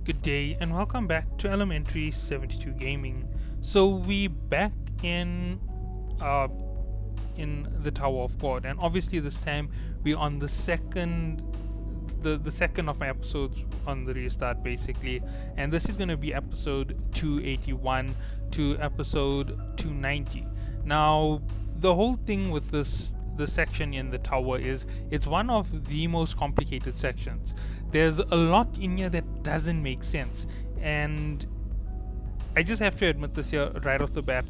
Good day and welcome back to Elementary 72 Gaming. So we back uh in the Tower of God, and obviously this time we're on the second of my episodes on the restart basically, and this is going to be episode 281 to episode 290. Now the whole thing with the section in the tower is it's one of the most complicated sections. There's a lot in here that doesn't make sense, and I just have to admit this here right off the bat.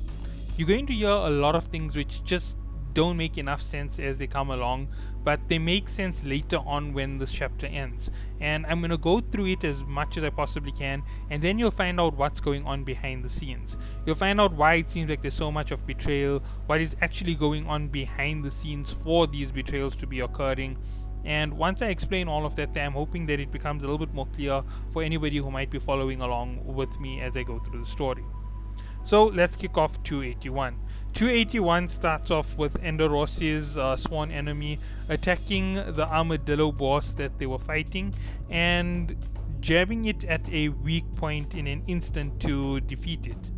You're going to hear a lot of things which just don't make enough sense as they come along, but they make sense later on when this chapter ends. And I'm going to go through it as much as I possibly can, and then you'll find out what's going on behind the scenes. You'll find out why it seems like there's so much of betrayal, what is actually going on behind the scenes for these betrayals to be occurring. And once I explain all of that, I'm hoping that it becomes a little bit more clear for anybody who might be following along with me as I go through the story. So let's kick off 281. 281 starts off with Enderos's sworn enemy attacking the armadillo boss that they were fighting and jabbing it at a weak point in an instant to defeat it.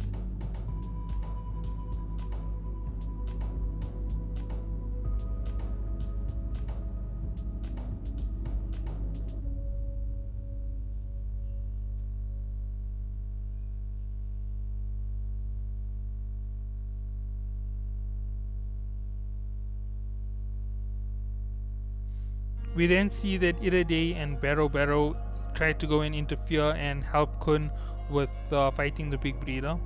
We then see that Iraday and Barrow Barrow try to go and interfere and help Kun with fighting the big breeder.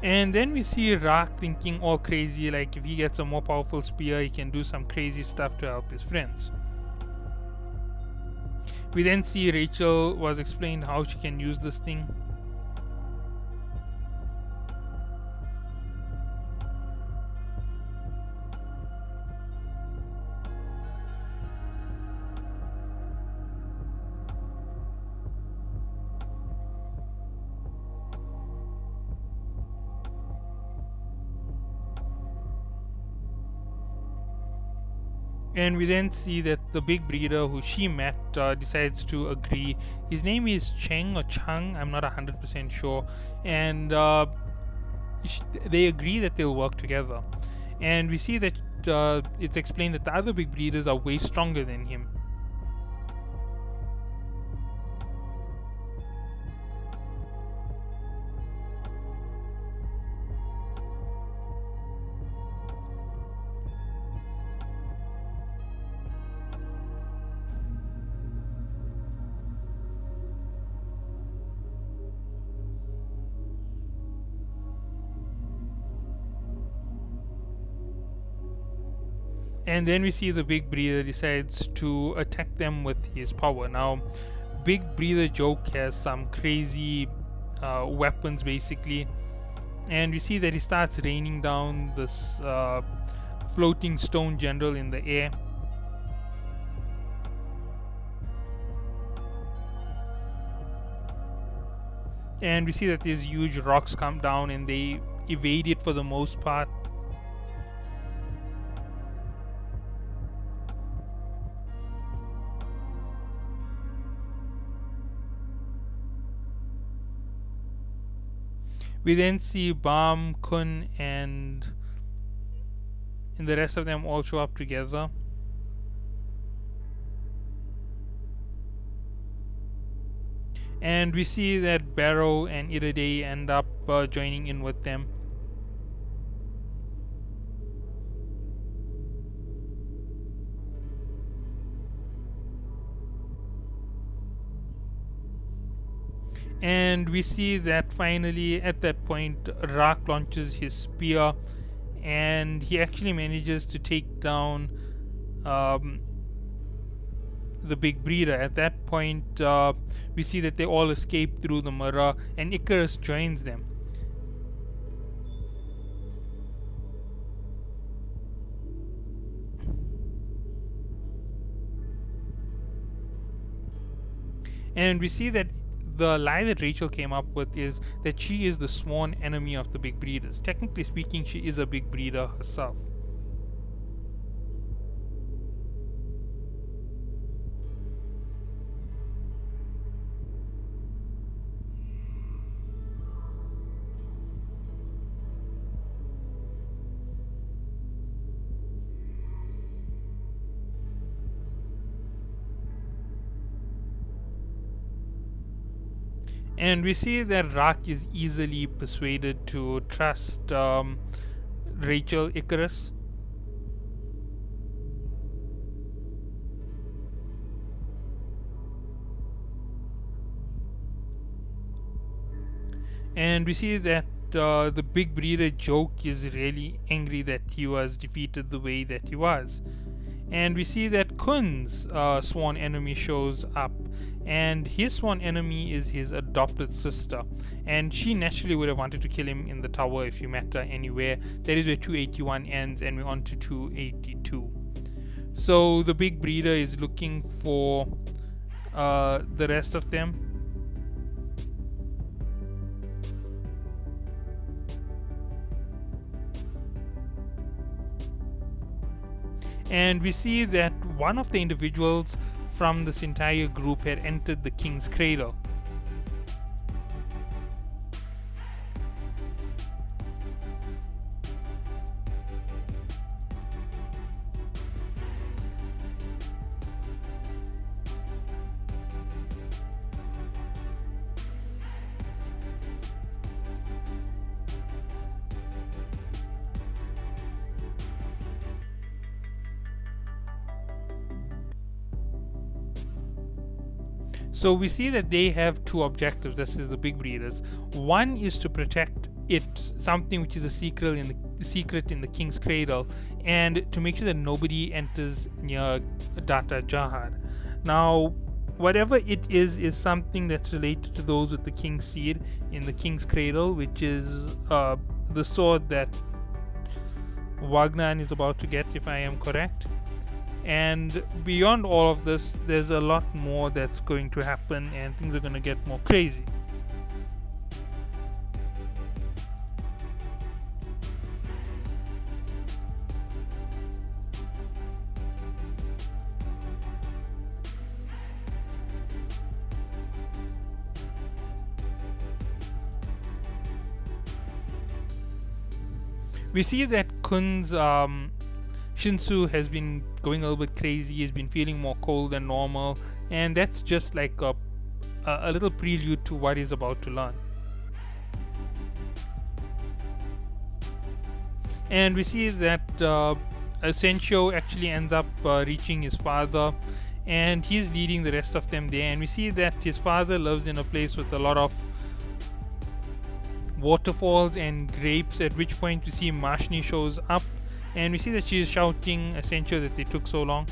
And then we see Rak thinking all crazy, like if he gets a more powerful spear, he can do some crazy stuff to help his friends. We then see Rachel was explained how she can use this thing. And we then see that the big breeder who she met decides to agree. His name is Cheng or Chang, I'm not 100% sure. And they agree that they'll work together. And we see that it's explained that the other big breeders are way stronger than him. And then we see the big breeder decides to attack them with his power. Now, big breeder Joke has some crazy weapons basically, and we see that he starts raining down this floating stone general in the air. And we see that these huge rocks come down and they evade it for the most part. We then see Bam, Kun, and the rest of them all show up together. And we see that Barrow and Iraday end up joining in with them. And we see that finally at that point Rak launches his spear and he actually manages to take down the big breeder. At that point we see that they all escape through the mirror and Icarus joins them. And we see that the lie that Rachel came up with is that she is the sworn enemy of the big breeders. Technically speaking, she is a big breeder herself. And we see that Rak is easily persuaded to trust Rachel Icarus. And we see that the big breeder Joke is really angry that he was defeated the way that he was. And we see that Kun's sworn enemy shows up, and his sworn enemy is his adopted sister, and she naturally would have wanted to kill him in the tower if you met her anywhere. That is where 281 ends, and we're on to 282. So the big breeder is looking for the rest of them. And we see that one of the individuals from this entire group had entered the king's cradle. So we see that they have two objectives. This is the big breeders. One is to protect something which is a secret in the king's cradle, and to make sure that nobody enters near Data Jahad. Now, whatever it is something that's related to those with the king's seed in the king's cradle, which is the sword that Wagner is about to get, if I am correct. And beyond all of this, there's a lot more that's going to happen, and things are going to get more crazy. We see that Kun's Shinsu has been going a little bit crazy. He's been feeling more cold than normal, and that's just like a little prelude to what he's about to learn. And we see that Sensho actually ends up reaching his father, and he's leading the rest of them there. And we see that his father lives in a place with a lot of waterfalls and grapes, at which point we see Mashni shows up, and we see that she is shouting Sensho that they took so long.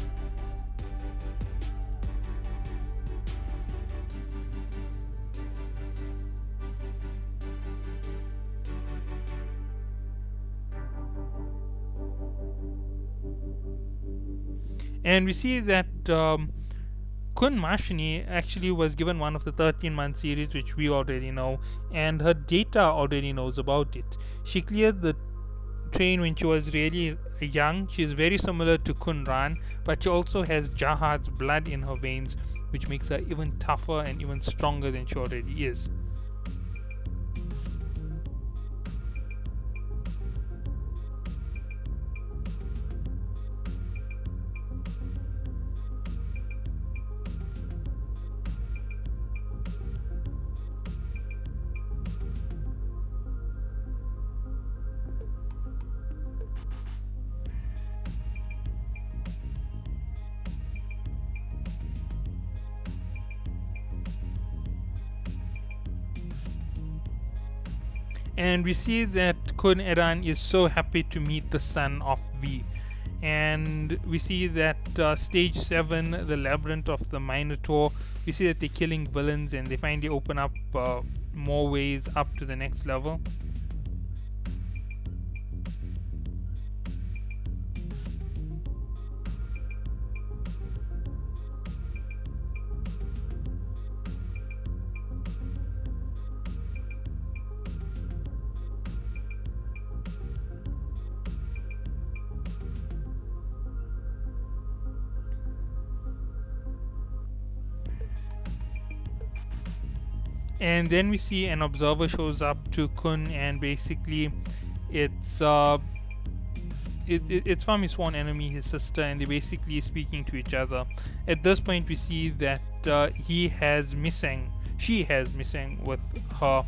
And we see that Kun Mashni actually was given one of the 13-month series, which we already know, and her data already knows about it. She cleared the train when she was really young. She is very similar to Kun Ran, but she also has Jahad's blood in her veins, which makes her even tougher and even stronger than she already is. And we see that Kun Eran is so happy to meet the son of V. And we see that stage 7, the labyrinth of the Minotaur, we see that they're killing villains, and they finally open up more ways up to the next level. And then we see an observer shows up to Kun, and basically it's it's from his sworn enemy, his sister, and they're basically speaking to each other. At this point, we see that she has Missing with her,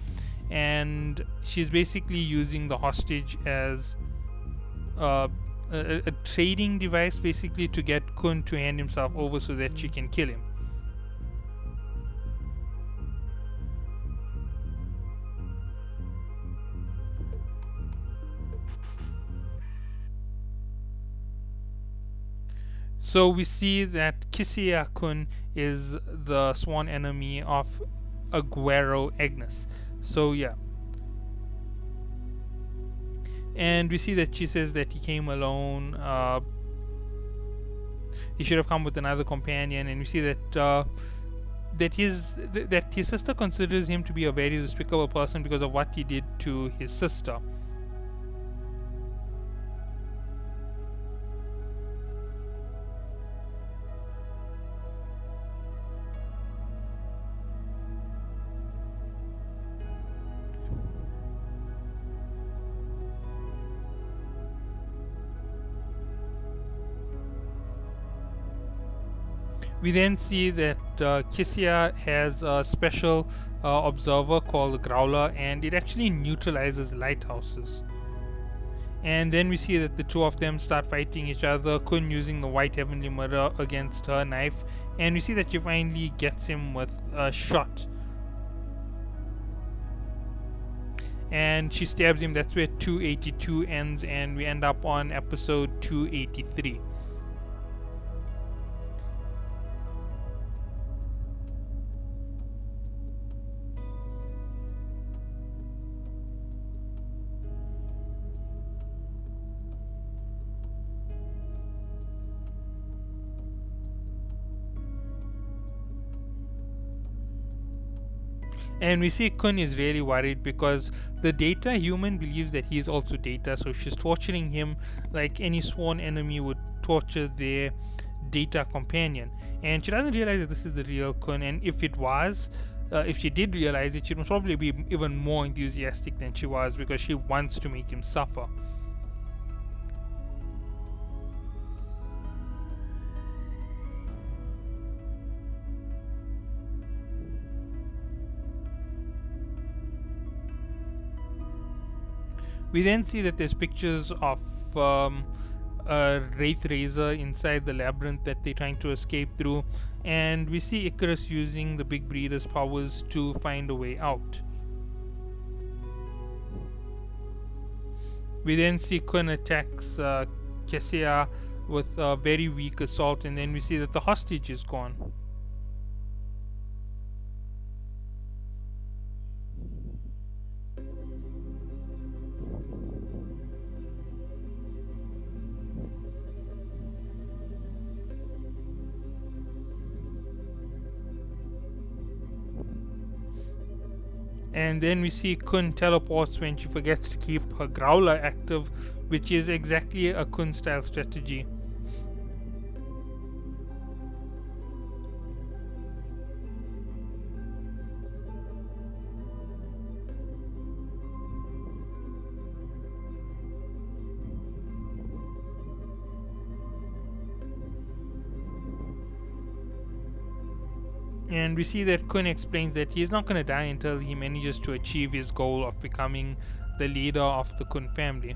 and she's basically using the hostage as a trading device, basically, to get Kun to hand himself over so that she can kill him. So we see that Kisia Kun is the sworn enemy of Aguero Agnes. So yeah. And we see that she says that he came alone. He should have come with another companion. And we see that that his sister considers him to be a very despicable person because of what he did to his sister. We then see that Kisia has a special observer called Growler, and it actually neutralizes lighthouses. And then we see that the two of them start fighting each other, Kun using the white heavenly mirror against her knife, and we see that she finally gets him with a shot. And she stabs him. That's where 282 ends, and we end up on episode 283. And we see Kun is really worried because the Data human believes that he is also Data, so she's torturing him like any sworn enemy would torture their Data companion. And she doesn't realize that this is the real Kun, and if she did realize it, she would probably be even more enthusiastic than she was because she wants to make him suffer. We then see that there's pictures of a Wraith Razor inside the labyrinth that they're trying to escape through, and we see Icarus using the Big Breeder's powers to find a way out. We then see Kun attacks Kisia with a very weak assault, and then we see that the hostage is gone. And then we see Kun teleports when she forgets to keep her Growler active, which is exactly a Kun style strategy. And we see that Kun explains that he is not going to die until he manages to achieve his goal of becoming the leader of the Kun family.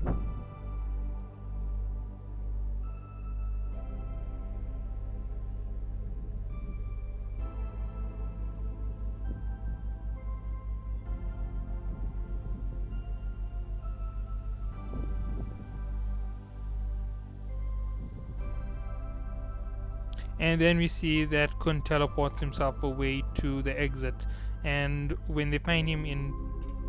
And then we see that Kun teleports himself away to the exit, and when they find him in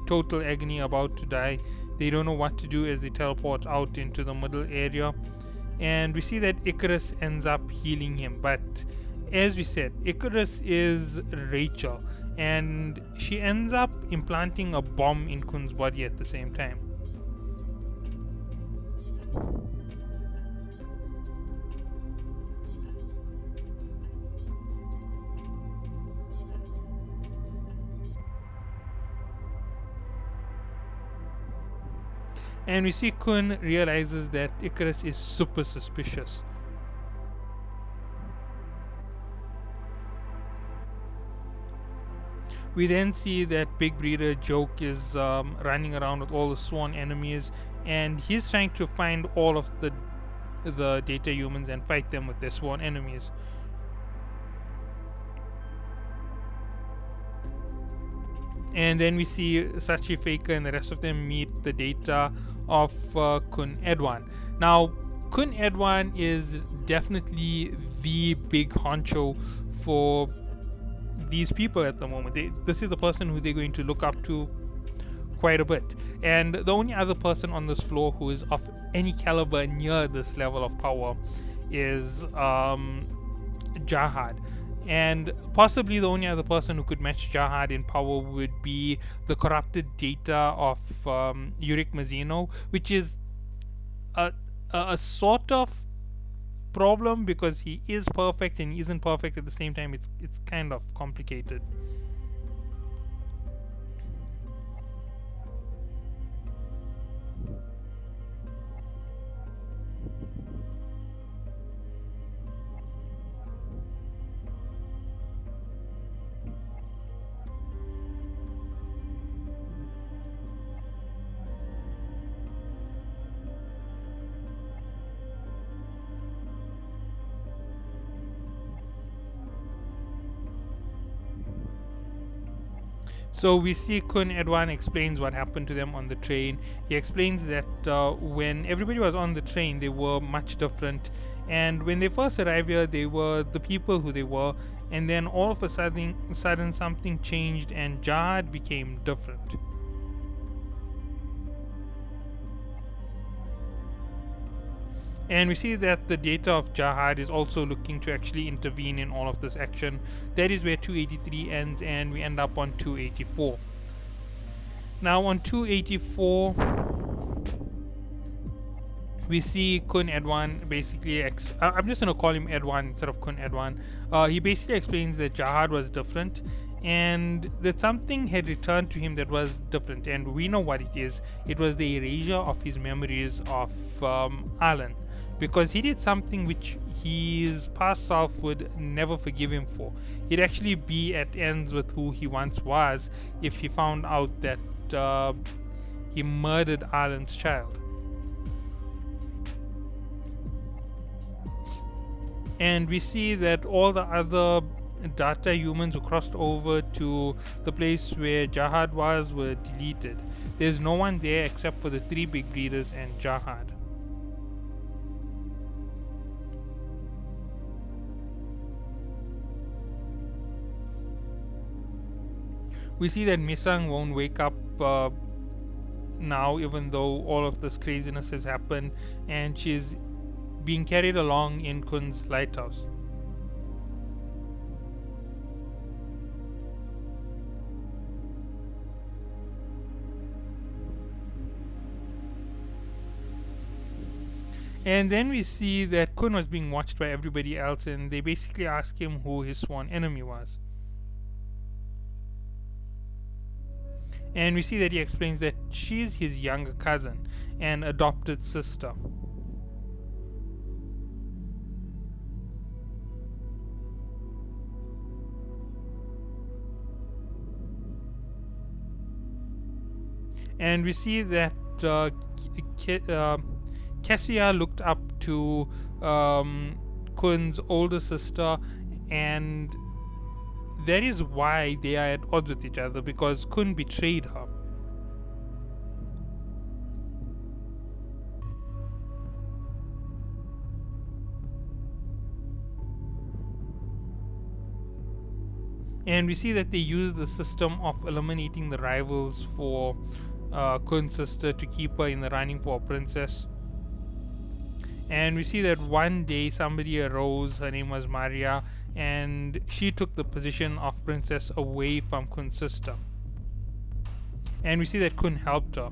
total agony about to die, they don't know what to do as they teleport out into the middle area. And we see that Icarus ends up healing him, but as we said, Icarus is Rachel, and she ends up implanting a bomb in Kun's body at the same time. And we see Kun realizes that Icarus is super suspicious. We then see that Big Breeder Joke is running around with all the sworn enemies, and he's trying to find all of the data humans and fight them with their sworn enemies. And then we see Sachi Faker and the rest of them meet the data of Kun Edwan. Now, Kun Edwan is definitely the big honcho for these people at the moment. This is the person who they're going to look up to quite a bit. And the only other person on this floor who is of any caliber near this level of power is Jahad. And possibly the only other person who could match Jahad in power would be the corrupted data of Yurik Mazino, which is a sort of problem because he is perfect and he isn't perfect at the same time. It's kind of complicated. So we see Kun Edwan explains what happened to them on the train. He explains that when everybody was on the train, they were much different. And when they first arrived here, they were the people who they were. And then all of a sudden something changed and Jahad became different. And we see that the data of Jahad is also looking to actually intervene in all of this action. That is where 283 ends, and we end up on 284. Now on 284, we see Kun Edwan basically... I'm just going to call him Edwan instead of Kun Edwan. He basically explains that Jahad was different and that something had returned to him that was different. And we know what it is. It was the erasure of his memories of Alan. Because he did something which his past self would never forgive him for. He'd actually be at ends with who he once was if he found out that he murdered Alan's child. And we see that all the other data humans who crossed over to the place where Jahad was were deleted. There's no one there except for the 3 big breeders and Jahad. We see that Misang won't wake up now, even though all of this craziness has happened, and she's being carried along in Kun's lighthouse. And then we see that Kun was being watched by everybody else, and they basically ask him who his sworn enemy was. And we see that he explains that she's his younger cousin and adopted sister. And we see that Kessia looked up to Kun's older sister, and that is why they are at odds with each other, because Kun betrayed her. And we see that they use the system of eliminating the rivals for Kun's sister to keep her in the running for a princess. And we see that one day somebody arose, her name was Maria, and she took the position of princess away from Kun's sister. And we see that Kun helped her.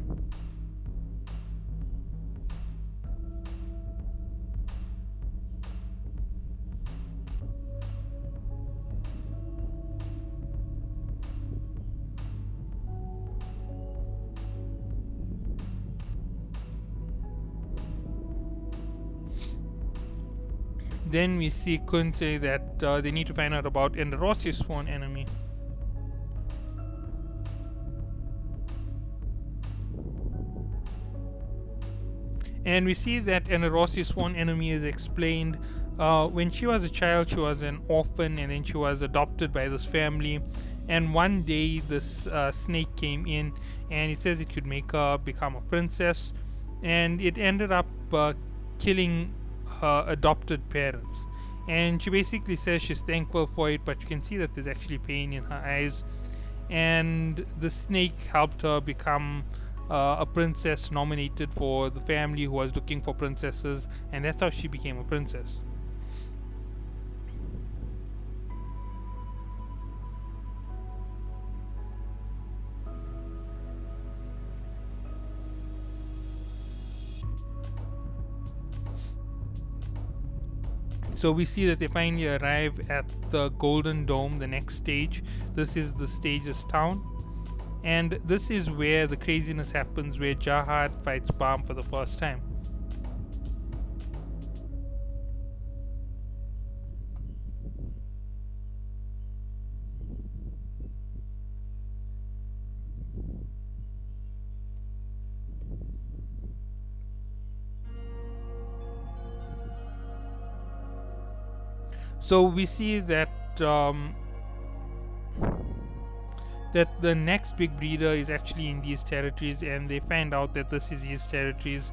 Then we see Kun say that they need to find out about Enderosi's sworn enemy. And we see that Enderosi's sworn enemy is explained. When she was a child, she was an orphan, and then she was adopted by this family. And one day, this snake came in, and it says it could make her become a princess. And it ended up killing her adopted parents. And she basically says she's thankful for it, but you can see that there's actually pain in her eyes. And the snake helped her become a princess nominated for the family who was looking for princesses, and that's how she became a princess. So we see that they finally arrive at the Golden Dome, the next stage. This is the stage's town. And this is where the craziness happens, where Jahad fights Baam for the first time. So we see that that the next big breeder is actually in these territories, and they find out that this is his territories.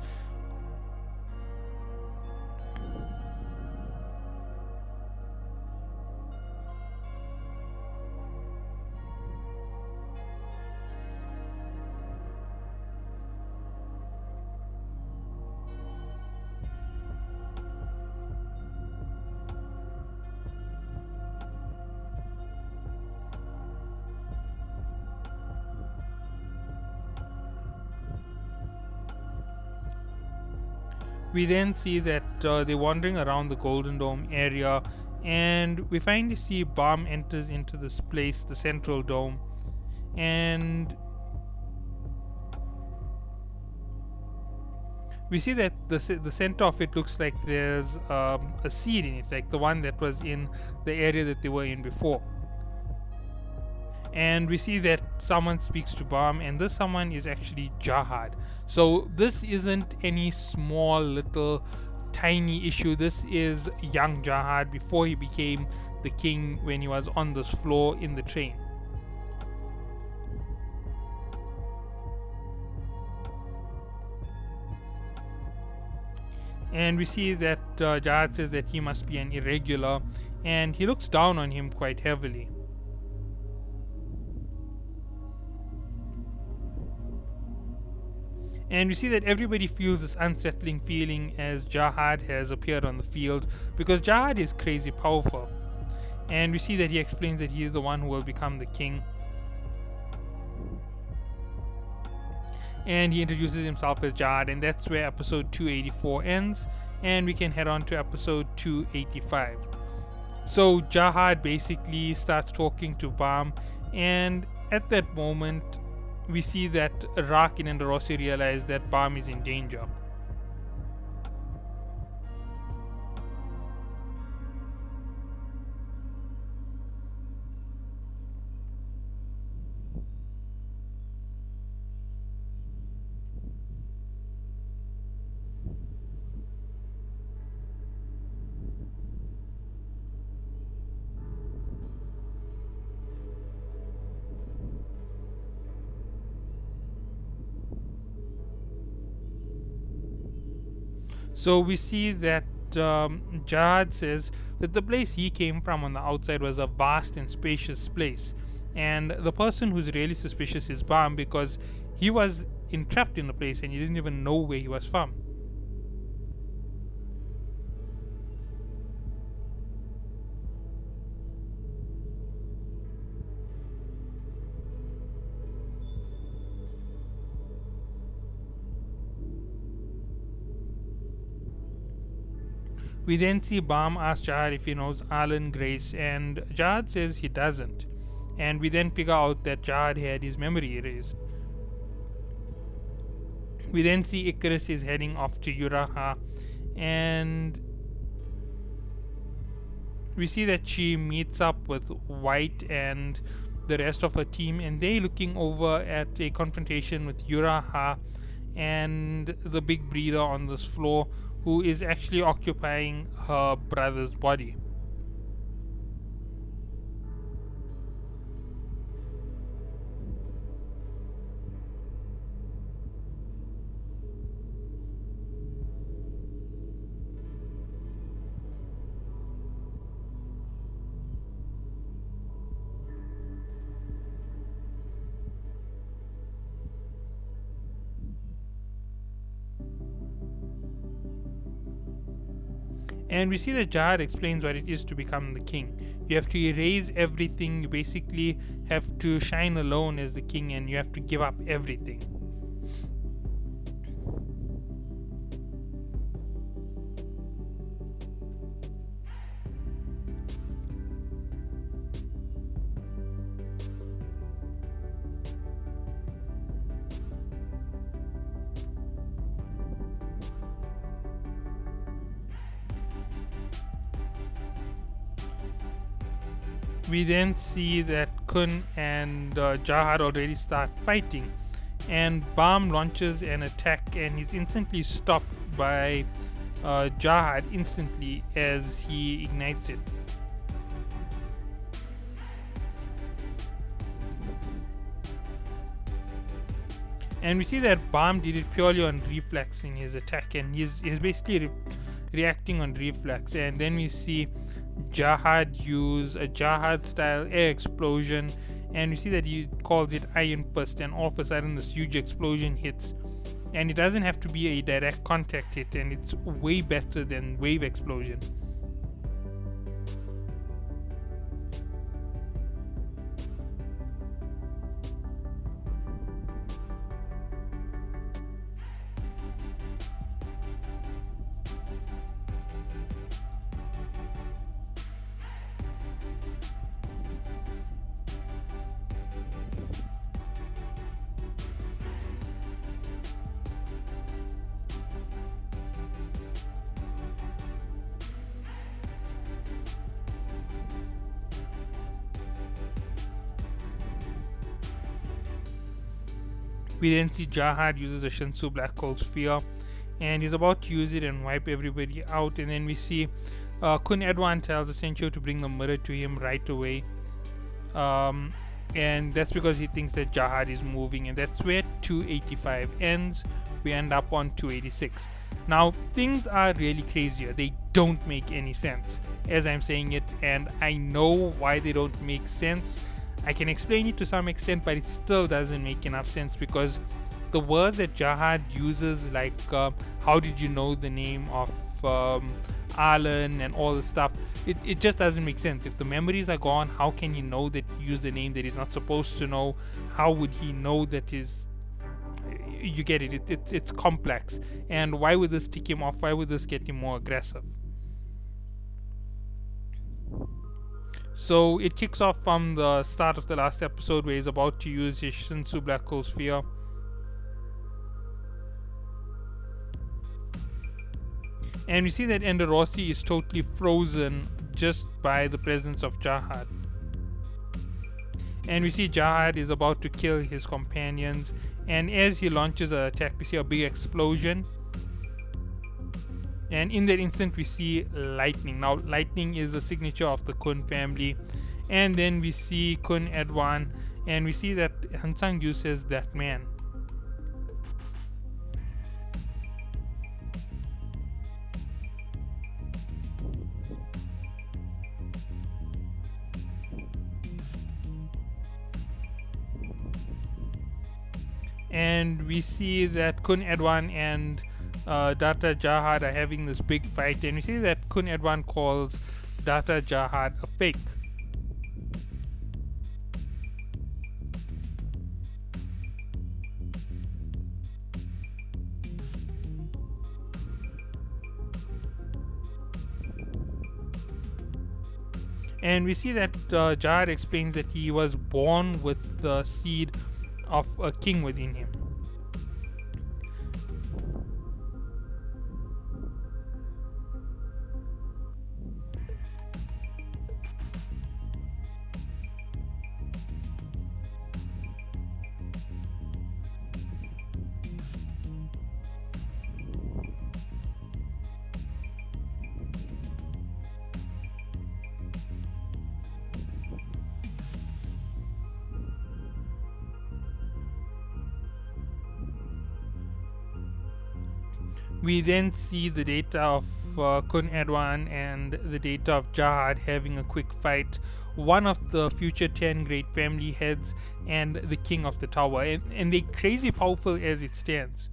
We then see that they're wandering around the Golden Dome area, and we finally see Baam enters into this place, the Central Dome, and we see that the center of it looks like there's a seed in it, like the one that was in the area that they were in before. And we see that someone speaks to Baam, and this someone is actually Jahad. So this isn't any small little tiny issue. This is young Jahad before he became the king, when he was on this floor in the train. And we see that Jahad says that he must be an irregular, and he looks down on him quite heavily. And we see that everybody feels this unsettling feeling as Jahad has appeared on the field, because Jahad is crazy powerful. And we see that he explains that he is the one who will become the king. And he introduces himself as Jahad, and that's where episode 284 ends. And we can head on to episode 285. So Jahad basically starts talking to Baam, and at that moment, we see that Rakin and Rossi realize that Baam is in danger. So we see that Jahad says that the place he came from on the outside was a vast and spacious place, and the person who's really suspicious is Baam, because he was entrapped in the place and he didn't even know where he was from. We then see Baam ask Jahad if he knows Arlen Grace, and Jahad says he doesn't. And we then figure out that Jahad had his memory erased. We then see Icarus is heading off to Uraha, and we see that she meets up with White and the rest of her team, and they're looking over at a confrontation with Uraha and the big breeder on this floor, who is actually occupying her brother's body. And we see that Jahad explains what it is to become the king. You have to erase everything. You basically have to shine alone as the king, and you have to give up everything. We then see that Khun and Jahad already start fighting, and Bam launches an attack, and he's instantly stopped by Jahad instantly as he ignites it. And we see that Bam did it purely on reflex in his attack, and he's basically reacting on reflex. And then we see Jahad use a Jahad style air explosion, and we see that he calls it Iron Fist, and all of a sudden this huge explosion hits, and it doesn't have to be a direct contact hit, and it's way better than wave explosion. We then see Jahad uses a Shinsu Black Hole Sphere, and he's about to use it and wipe everybody out. And then we see Khun Edwan tells Essential to bring the mirror to him right away. And that's because he thinks that Jahad is moving, and that's where 285 ends. We end up on 286. Now, things are really crazier. They don't make any sense as I'm saying it, and I know why they don't make sense. I can explain it to some extent, but it still doesn't make enough sense, because the words that Jahad uses, like how did you know the name of Alan and all the stuff, it just doesn't make sense. If the memories are gone, how can he know that he used the name that he's not supposed to know? How would he know that his... You get it. It's complex. And why would this tick him off? Why would this get him more aggressive? So it kicks off from the start of the last episode, where he's about to use his Shinsu Black Hole Sphere. And we see that Enderosi is totally frozen just by the presence of Jahad. And we see Jahad is about to kill his companions, and as he launches an attack, we see a big explosion. And in that instant, we see lightning. Now, lightning is the signature of the Khun family. And then we see Khun Edwan, and we see that Hansang Yu says that man. And we see that Khun Edwan and Data Jahad are having this big fight, and we see that Khun Edwan calls Data Jahad a fake. And we see that Jahad explains that he was born with the seed of a king within him. We then see the data of Kun Edwan and the data of Jahad having a quick fight, one of the future 10 great family heads and the king of the tower, and they're crazy powerful as it stands.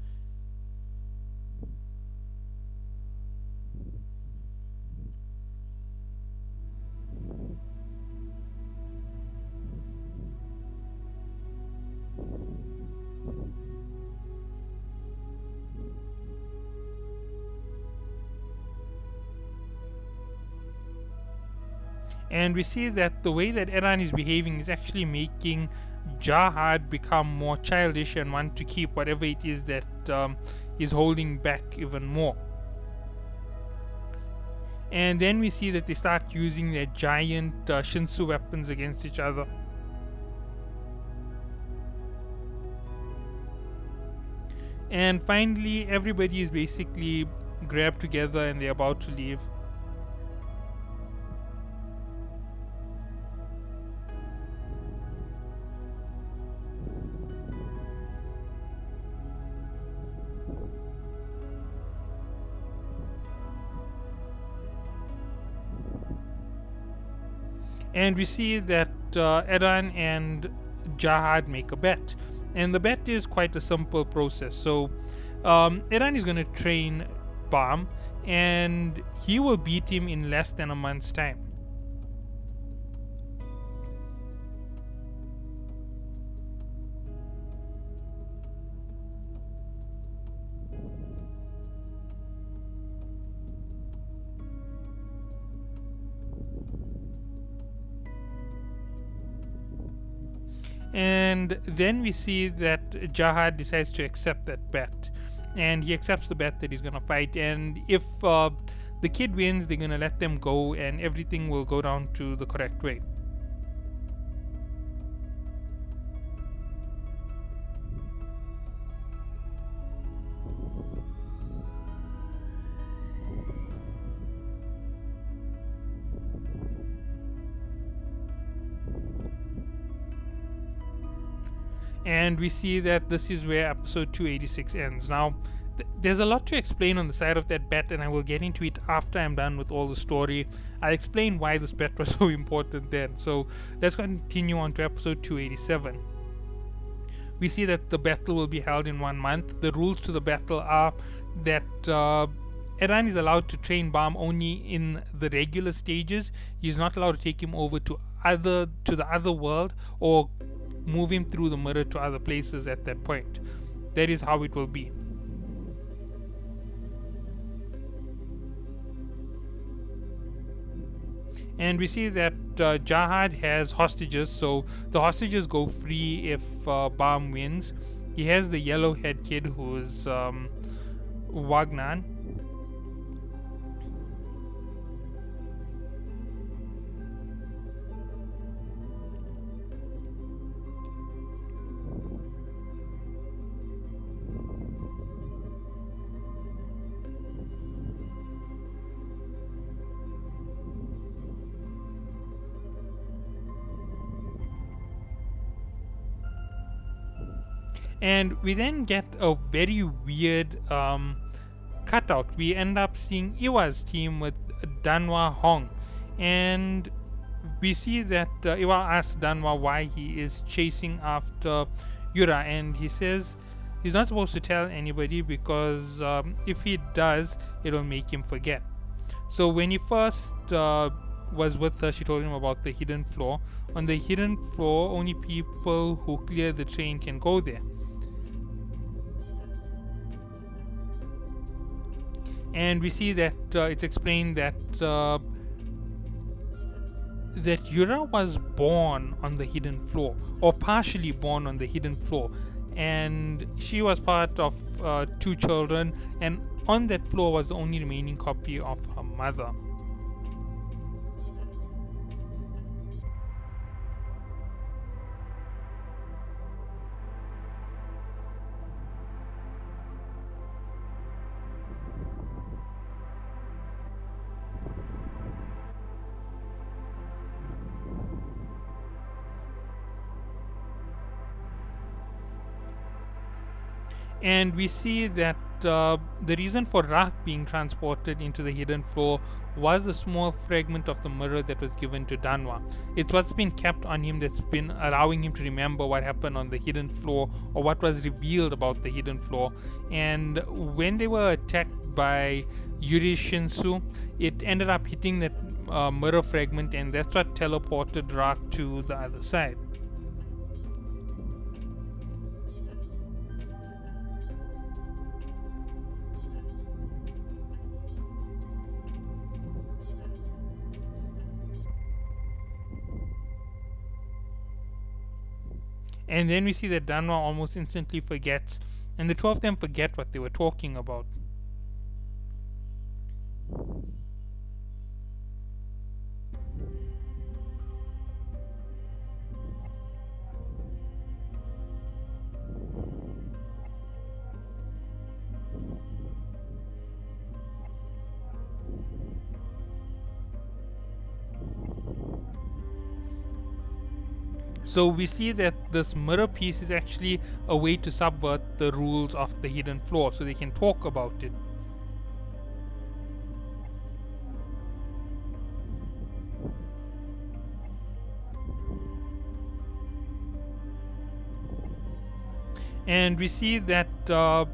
And we see that the way that Eran is behaving is actually making Jahad become more childish and want to keep whatever it is that is holding back even more. And then we see that they start using their giant Shinsu weapons against each other. And finally, everybody is basically grabbed together and they're about to leave. And we see that Eran and Jahad make a bet. And the bet is quite a simple process. So Eran is going to train Bam, and he will beat him in less than a month's time. And then we see that Jahad decides to accept that bet, and he accepts the bet that he's going to fight, and if the kid wins, they're going to let them go and everything will go down to the correct way. And we see that this is where episode 286 ends. Now, there's a lot to explain on the side of that bet, and I will get into it after I'm done with all the story. I'll explain why this bet was so important then. So let's continue on to episode 287. We see that the battle will be held in 1 month. The rules to the battle are that Eran is allowed to train Bam only in the regular stages. He's not allowed to take him over to the other world or move him through the mirror to other places at that point. That is how it will be. And we see that Jahad has hostages, so the hostages go free if Bam wins. He has the yellow head kid who is Wagnan. And we then get a very weird cutout. We end up seeing Iwa's team with Danwa Hong, and we see that Iwa asks Danwa why he is chasing after Yura, and he says he's not supposed to tell anybody because if he does, it'll make him forget. So when he first was with her, she told him about the hidden floor. On the hidden floor, only people who clear the train can go there. And we see that it's explained that that Yura was born on the hidden floor, or partially born on the hidden floor, and she was part of 2 children, and on that floor was the only remaining copy of her mother. And we see that the reason for Rak being transported into the hidden floor was the small fragment of the mirror that was given to Danwa. It's what's been kept on him that's been allowing him to remember what happened on the hidden floor, or what was revealed about the hidden floor. And when they were attacked by Yuri Shinsu, it ended up hitting that mirror fragment, and that's what teleported Rak to the other side. And then we see that Danwa almost instantly forgets, and the two of them forget what they were talking about. So we see that this mirror piece is actually a way to subvert the rules of the hidden floor, so they can talk about it. And we see that a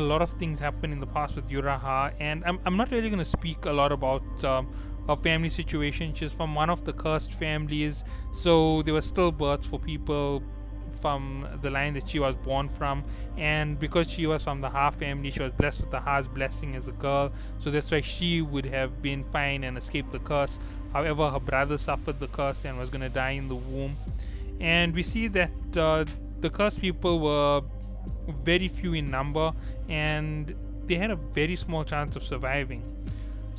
lot of things happen in the past with Yuraha, and I'm not really going to speak a lot about her family situation. She's from one of the cursed families, so there were stillbirths for people from the line that she was born from, and because she was from the Ha family, she was blessed with the Ha's blessing as a girl, so that's why she would have been fine and escaped the curse. However, her brother suffered the curse and was going to die in the womb. And we see that the cursed people were very few in number, and they had a very small chance of surviving.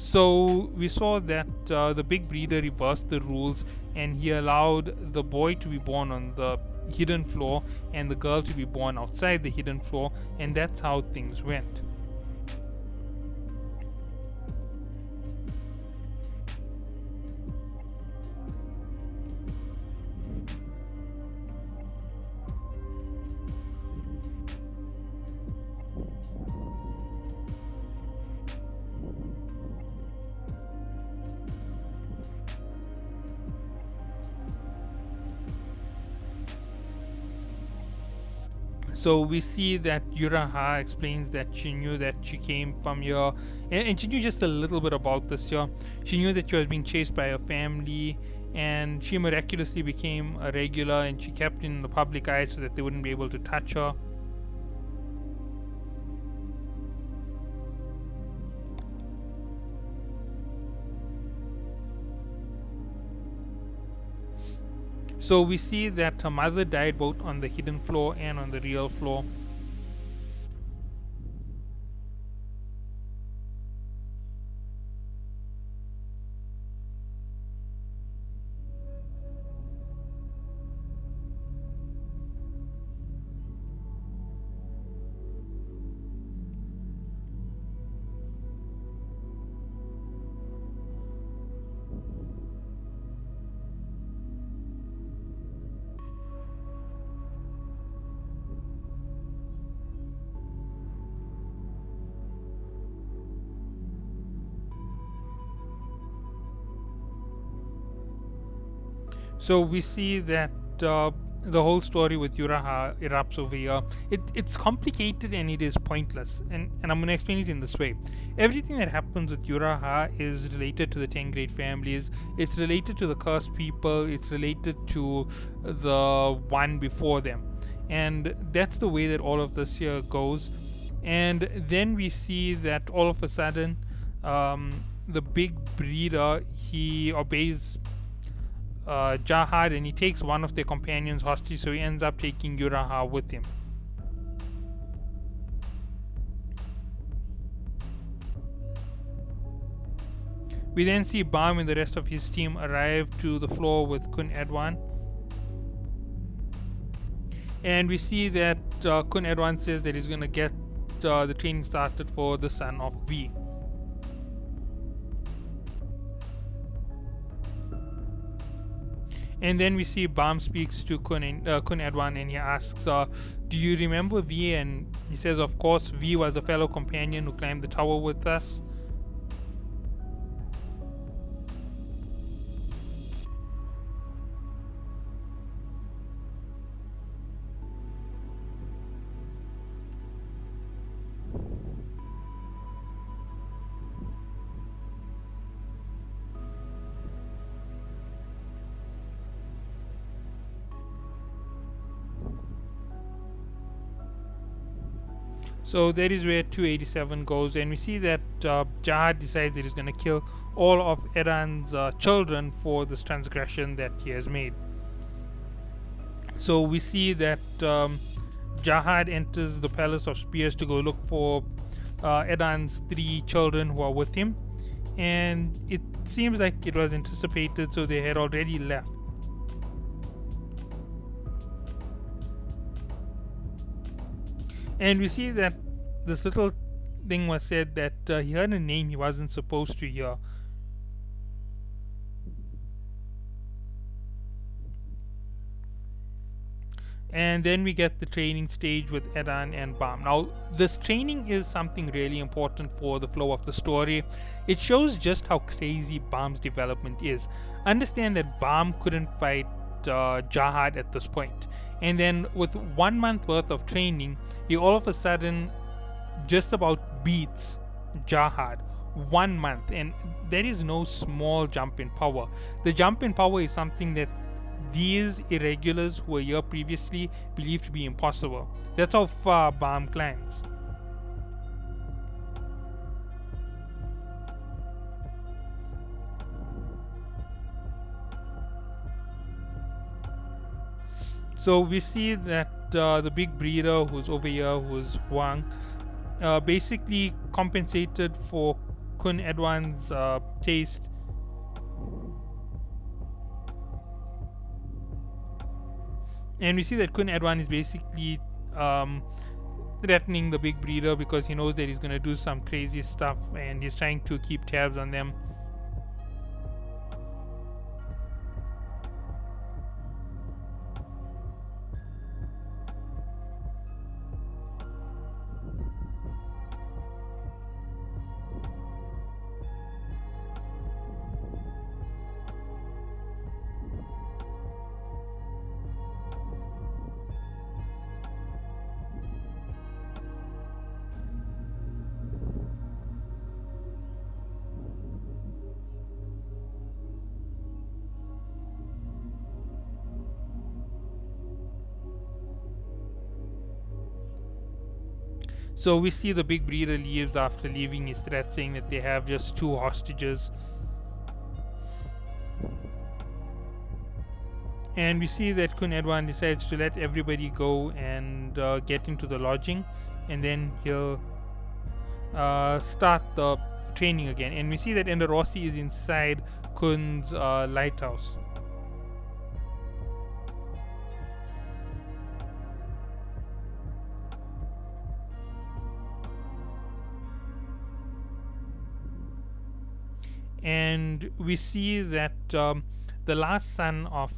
So we saw that the big breeder reversed the rules, and he allowed the boy to be born on the hidden floor and the girl to be born outside the hidden floor, and that's how things went. So we see that Yuraha explains that she knew that she came from here, and she knew just a little bit about this here. She knew that she was being chased by her family, and she miraculously became a regular, and she kept in the public eye so that they wouldn't be able to touch her. So we see that her mother died both on the hidden floor and on the real floor. So we see that the whole story with Yuraha erupts over here. It's complicated and it is pointless. And I'm going to explain it in this way. Everything that happens with Yuraha is related to the 10 great families. It's related to the cursed people. It's related to the one before them. And that's the way that all of this here goes. And then we see that all of a sudden, the big breeder, he obeys Jahad, and he takes one of their companions hostage, so he ends up taking Yuraha with him. We then see Bam and the rest of his team arrive to the floor with Khun Edwan. And we see that Khun Edwan says that he's going to get the training started for the son of V. And then we see Bam speaks to Kun Edwan, and he asks, "Do you remember V?" And he says, "Of course, V was a fellow companion who climbed the tower with us." So that is where 287 goes, and we see that Jahad decides that he's going to kill all of Eran's children for this transgression that he has made. So we see that Jahad enters the Palace of Spears to go look for Eran's 3 children who are with him, and it seems like it was anticipated, so they had already left. And we see that this little thing was said that he heard a name he wasn't supposed to hear. And then we get the training stage with Eran and Bam. Now, this training is something really important for the flow of the story. It shows just how crazy Bam's development is. Understand that Bam couldn't fight Jahad at this point. And then with 1 month worth of training, he all of a sudden just about beats Jahad. 1 month. And there is no small jump in power. The jump in power is something that these irregulars who were here previously believed to be impossible. That's how far Bam climbs. So we see that the big breeder who's over here, who's Huang, basically compensated for Kun Edwan's taste. And we see that Kun Edwan is basically threatening the big breeder because he knows that he's going to do some crazy stuff, and he's trying to keep tabs on them. So we see the big breeder leaves after leaving his threat, saying that they have just 2 hostages. And we see that Kun Edwan decides to let everybody go and get into the lodging, and then he'll start the training again. And we see that Enderossi is inside Kun's lighthouse. And we see that the last son of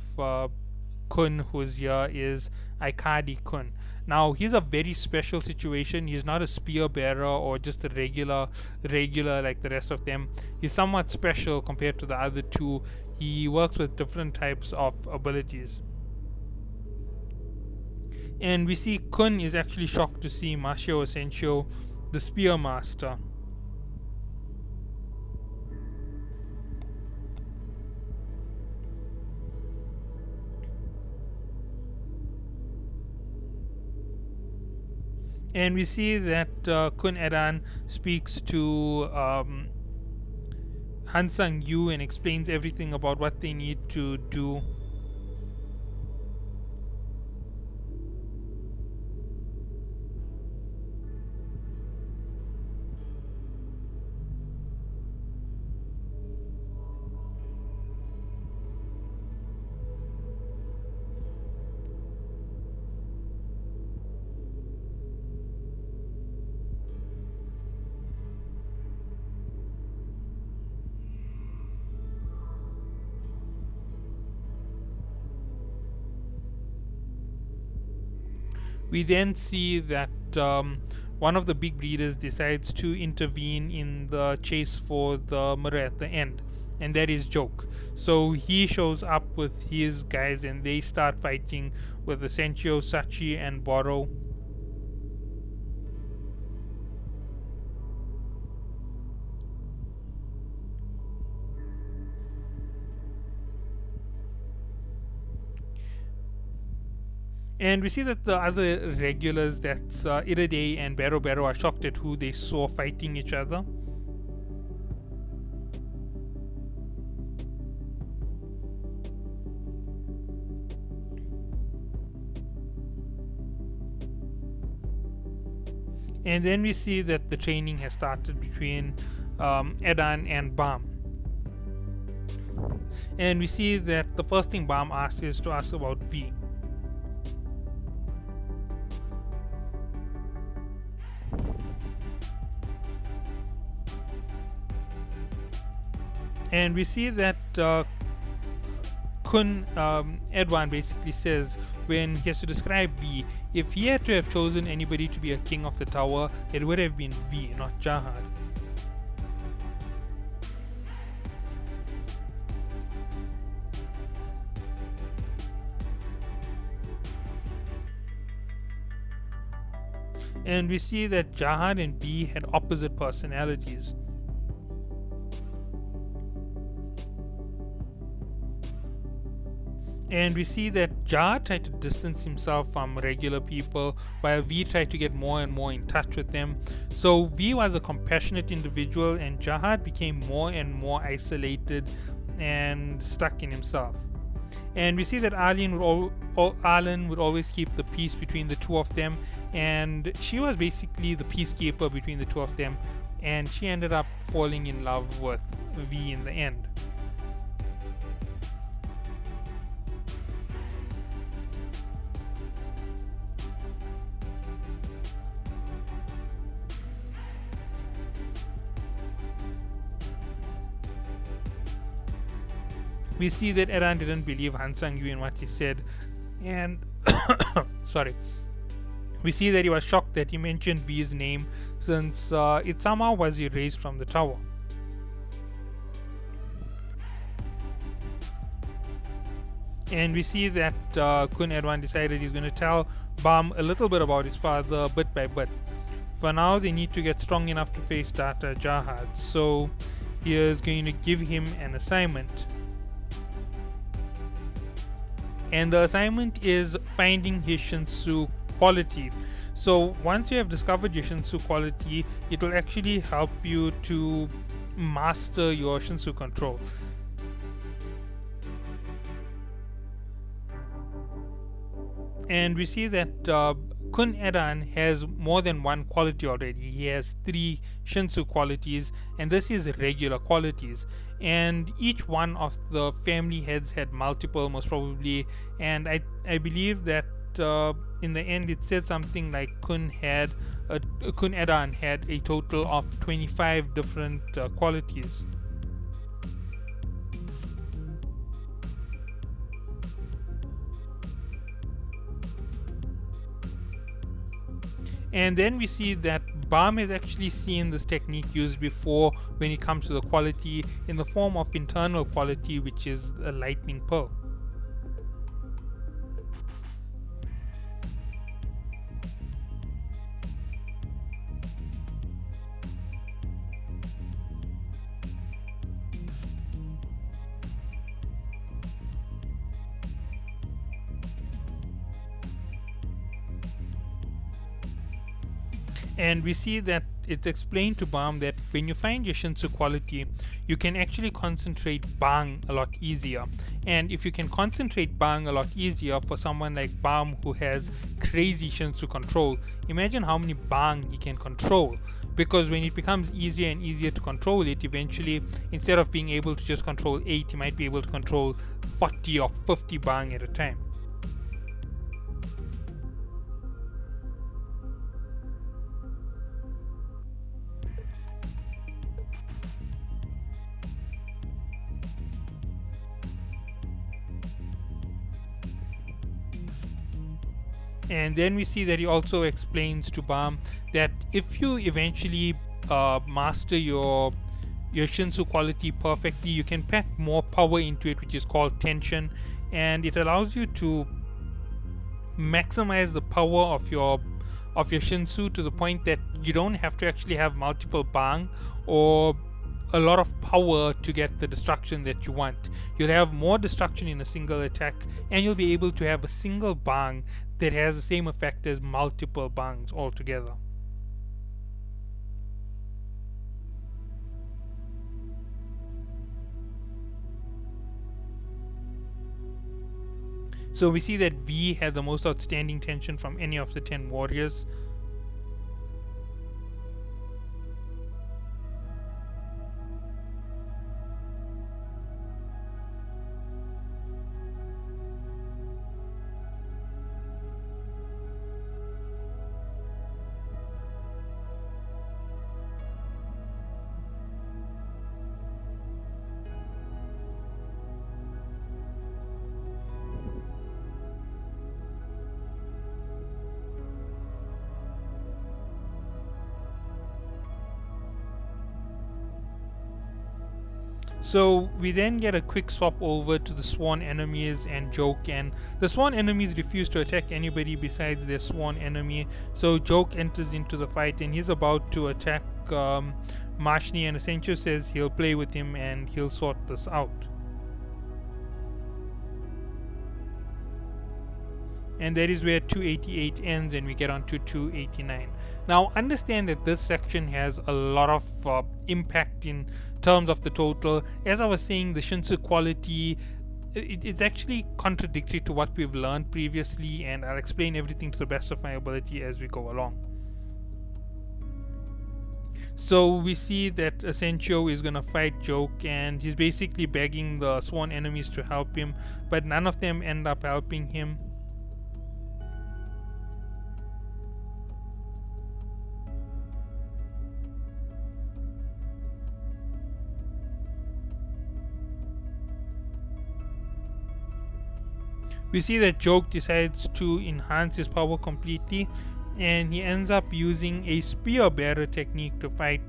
Kun who's here is Aikadi Kun. Now he's a very special situation. He's not a spear bearer or just a regular like the rest of them. He's somewhat special compared to the other 2. He works with different types of abilities. And we see Kun is actually shocked to see Masho Asensio, the spear master. And we see that Kun Eran speaks to Han Sang Yu and explains everything about what they need to do. We then see that one of the big breeders decides to intervene in the chase for the mirror at the end, and that is Joke. So he shows up with his guys and they start fighting with Essentio, Sachi, and Boro. And we see that the other regulars, that's Iriday and Bero Bero, are shocked at who they saw fighting each other. And then we see that the training has started between Edan and Bam. And we see that the first thing Bam asks is to ask about V. And we see that Kun Edwan basically says, when he has to describe V, if he had to have chosen anybody to be a king of the tower, it would have been V, not Jahad. And we see that Jahad and V had opposite personalities. And we see that Jahad tried to distance himself from regular people, while V tried to get more and more in touch with them. So V was a compassionate individual, and Jahad became more and more isolated and stuck in himself. And we see that Arlen would always keep the peace between the two of them, and she was basically the peacekeeper between the two of them, and she ended up falling in love with V in the end. We see that Edan didn't believe Han Sang-yu in what he said, and sorry. We see that he was shocked that he mentioned V's name, since it somehow was erased from the tower. And we see that Kun Edwan decided he's going to tell Bam a little bit about his father bit by bit. For now, they need to get strong enough to face Data Jahad, so he is going to give him an assignment. And the assignment is finding his Shinsu quality. So once you have discovered your Shinsu quality, it will actually help you to master your Shinsu control. And we see that Kun Edan has more than one quality already. He has 3 Shinsu qualities, and this is regular qualities. And each one of the family heads had multiple, most probably. And I believe that in the end it said something like Kun Edan had a total of 25 different qualities. And then we see that Bam has actually seen this technique used before when it comes to the quality, in the form of internal quality, which is a lightning pearl. And we see that it's explained to Bam that when you find your Shinsu quality, you can actually concentrate Bang a lot easier. And if you can concentrate Bang a lot easier for someone like Bam who has crazy Shinsu control, imagine how many Bang he can control. Because when it becomes easier and easier to control it, eventually, instead of being able to just control 8, he might be able to control 40 or 50 Bang at a time. And then we see that he also explains to Bam that if you eventually master your Shinsu quality perfectly, you can pack more power into it, which is called tension, and it allows you to maximize the power of your Shinsu to the point that you don't have to actually have multiple bang or a lot of power to get the destruction that you want. You'll have more destruction in a single attack, and you'll be able to have a single bang that has the same effect as multiple bangs altogether. So we see that V had the most outstanding tension from any of the 10 warriors. So we then get a quick swap over to the sworn enemies and Joke, and the sworn enemies refuse to attack anybody besides their sworn enemy. So Joke enters into the fight and he's about to attack Mashni, and Asensio says he'll play with him and he'll sort this out. And that is where 288 ends and we get on to 289. Now understand that this section has a lot of impact in terms of the total. As I was saying, the Shinsu quality, it's actually contradictory to what we've learned previously, and I'll explain everything to the best of my ability as we go along. So we see that Asensio is gonna fight Joke, and he's basically begging the sworn enemies to help him, but none of them end up helping him. We see that Joke decides to enhance his power completely, and he ends up using a spear bearer technique to fight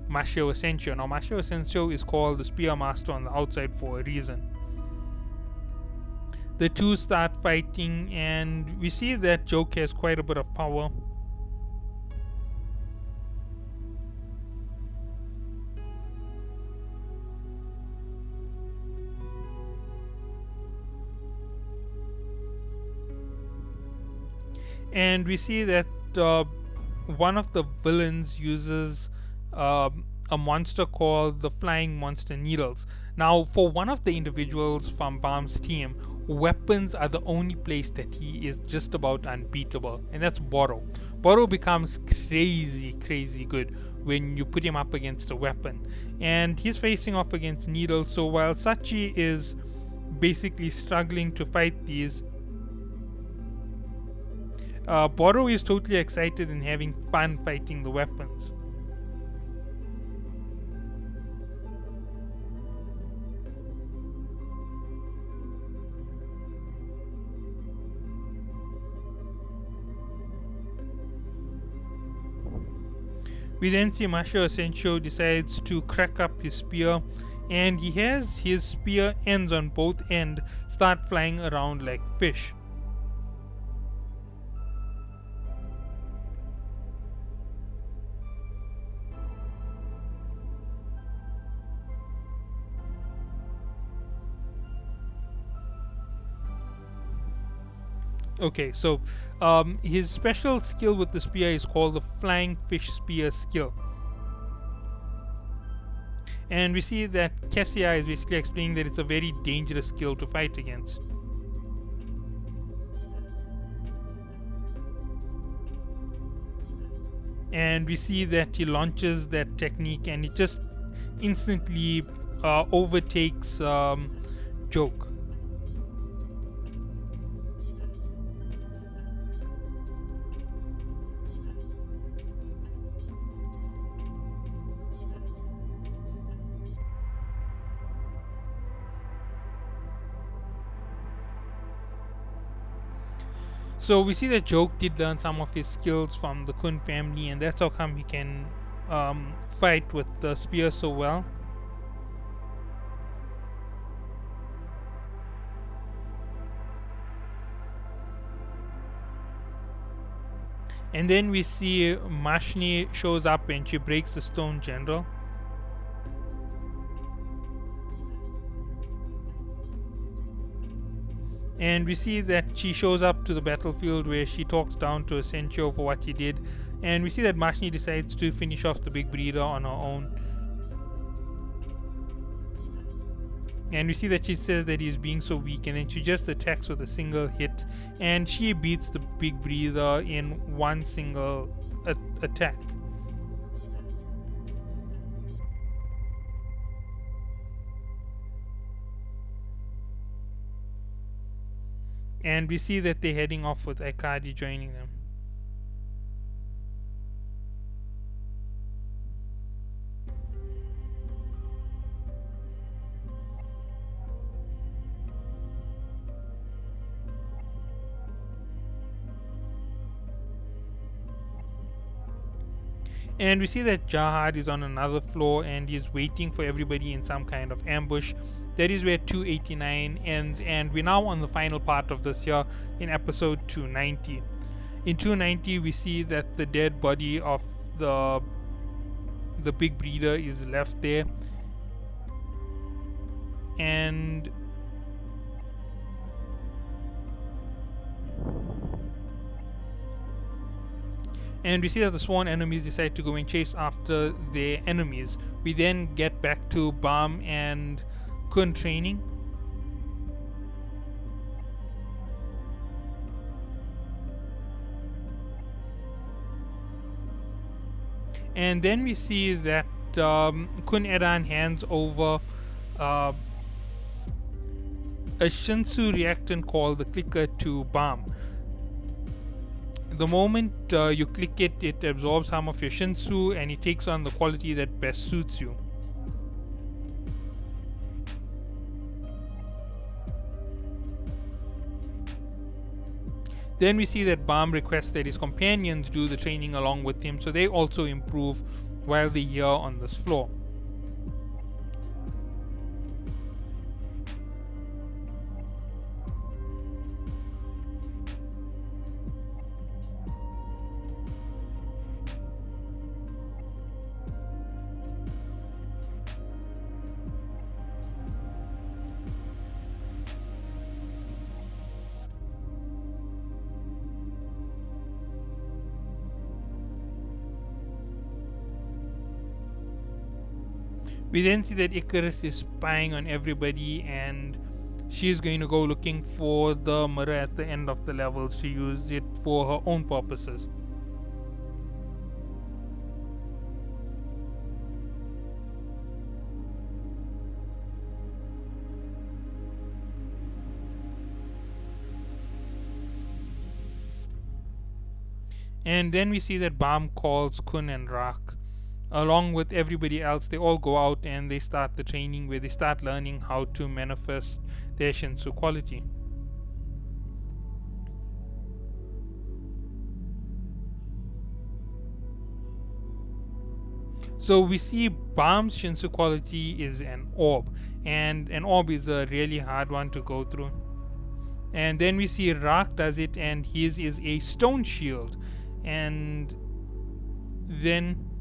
Masahiro Asensio. Now Masahiro Asensio is called the Spear Master on the outside for a reason. The two start fighting, and we see that Joke has quite a bit of power. And we see that one of the villains uses a monster called the Flying Monster Needles. Now, for one of the individuals from Bam's team, weapons are the only place that he is just about unbeatable, and that's Boro. Boro becomes crazy good when you put him up against a weapon, and he's facing off against Needles. So while Sachi is basically struggling to fight these, Boro is totally excited and having fun fighting the weapons. We then see Masahiro Asensio decides to crack up his spear, and he has his spear ends on both ends start flying around like fish. Okay, so his special skill with the spear is called the Flying Fish Spear skill. And we see that Kessia is basically explaining that it's a very dangerous skill to fight against. And we see that he launches that technique and it just instantly overtakes Joke. So we see that Joke did learn some of his skills from the Kun family, and that's how come he can fight with the spear so well. And then we see Mashni shows up and she breaks the stone general. And we see that she shows up to the battlefield where she talks down to Asensio for what he did. And we see that Mashni decides to finish off the big breeder on her own. And we see that she says that he's being so weak, and then she just attacks with a single hit, and she beats the big breather in one single attack. And we see that they're heading off with Aikadi joining them. And we see that Jahad is on another floor and he's waiting for everybody in some kind of ambush. That is where 289 ends, and we're now on the final part of this here in episode 290. In 290, we see that the dead body of the big breeder is left there, and we see that the sworn enemies decide to go and chase after their enemies. We then get back to Bam and Kun training. And then we see that Kun Edan hands over a Shinsu reactant called the Clicker to Bam. The moment you click it, it absorbs some of your Shinsu and it takes on the quality that best suits you. Then we see that Bam requests that his companions do the training along with him, so they also improve while they're here on this floor. We then see that Icarus is spying on everybody, and she's going to go looking for the mirror at the end of the level to use it for her own purposes. And then we see that Bam calls Kun and Rak. Along with everybody else, they all go out and they start the training where they start learning how to manifest their Shinsu quality. So we see Bam's Shinsu quality is an orb, and an orb is a really hard one to go through. And then we see Rak does it, and his is a stone shield. And then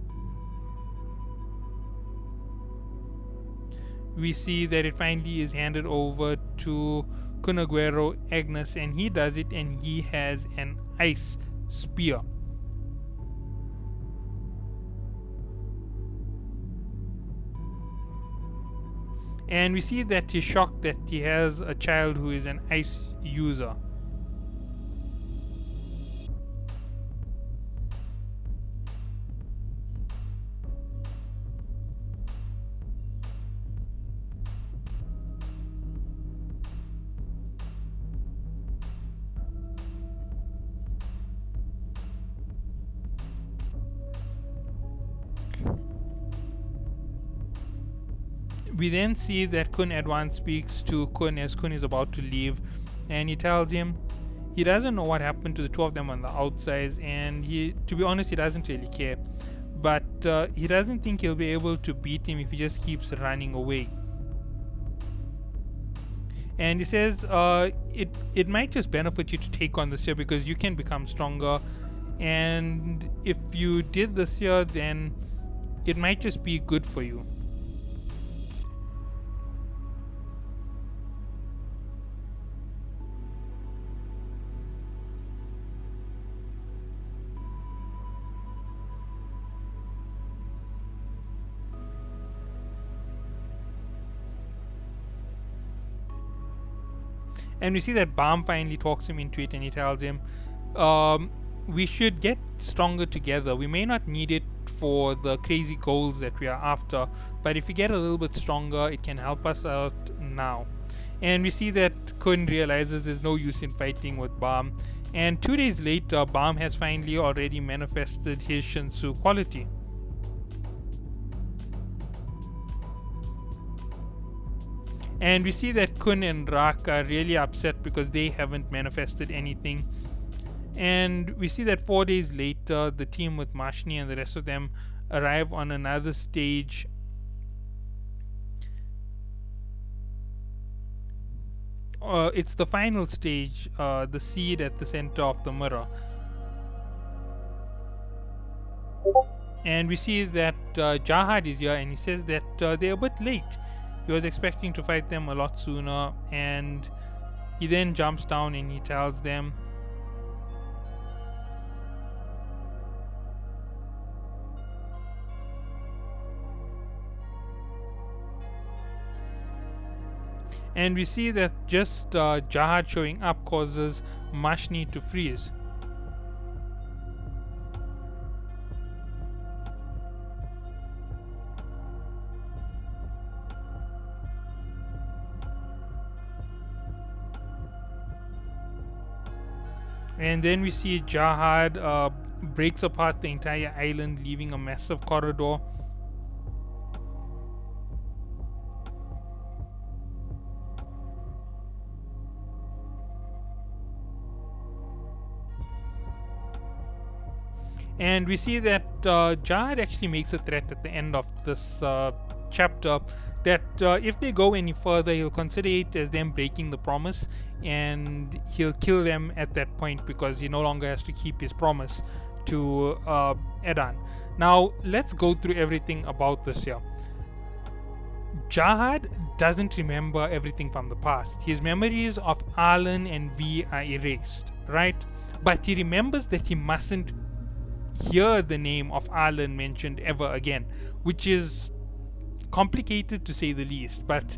we see that it finally is handed over to Kunaguero Agnes, and he does it, and he has an ice spear. And we see that he's shocked that he has a child who is an ice user. We then see that Kun Adwan speaks to Kun as Kun is about to leave, and he tells him He doesn't know what happened to the two of them on the outsides, and to be honest, he doesn't really care. But he doesn't think he'll be able to beat him if he just keeps running away. And he says it might just benefit you to take on this year because you can become stronger. And if you did this year, then it might just be good for you. And we see that Baam finally talks him into it, and he tells him, we should get stronger together. We may not need it for the crazy goals that we are after, but if we get a little bit stronger, it can help us out now. And we see that Khun realizes there's no use in fighting with Baam. And 2 days later, Baam has finally already manifested his Shinsu quality. And we see that Khun and Rak are really upset because they haven't manifested anything. And we see that 4 days later, the team with Mashni and the rest of them arrive on another stage. It's the final stage, the seed at the center of the mirror. And we see that Jahad is here, and he says that they're a bit late. He was expecting to fight them a lot sooner, and he then jumps down and he tells them, and we see that just Jahad showing up causes Mashni to freeze. And then we see Jahad breaks apart the entire island, leaving a massive corridor. And we see that Jahad actually makes a threat at the end of this chapter that if they go any further, he'll consider it as them breaking the promise, and he'll kill them at that point because he no longer has to keep his promise to Edan. Now, let's go through everything about this here. Jahad doesn't remember everything from the past. His memories of Arlen and V are erased, right? But he remembers that he mustn't hear the name of Arlen mentioned ever again, which is complicated to say the least, but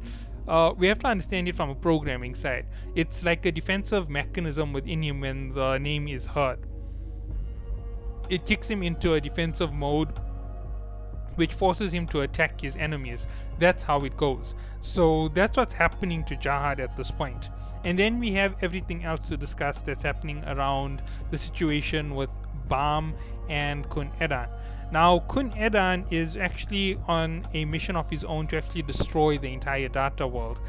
we have to understand it from a programming side. It's like a defensive mechanism within him when the name is heard. It kicks him into a defensive mode, which forces him to attack his enemies. That's how it goes. So that's what's happening to Jahad at this point. And then we have everything else to discuss that's happening around the situation with Baam and Khun Edan. Now, Khun Edan is actually on a mission of his own to actually destroy the entire data world.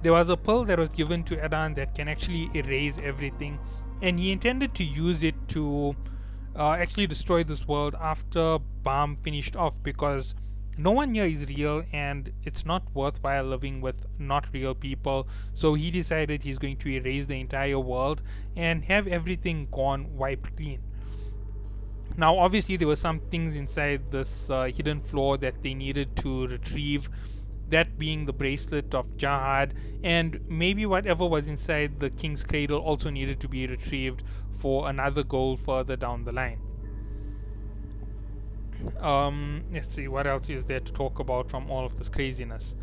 There was a pearl that was given to Edan that can actually erase everything, and he intended to use it to actually destroy this world after Baam finished off, because no one here is real and it's not worthwhile living with not real people. So he decided he's going to erase the entire world and have everything gone wiped clean. Now, obviously, there were some things inside this hidden floor that they needed to retrieve, that being the bracelet of Jahad, and maybe whatever was inside the king's cradle also needed to be retrieved for another goal further down the line. Let's see, what else is there to talk about from all of this craziness.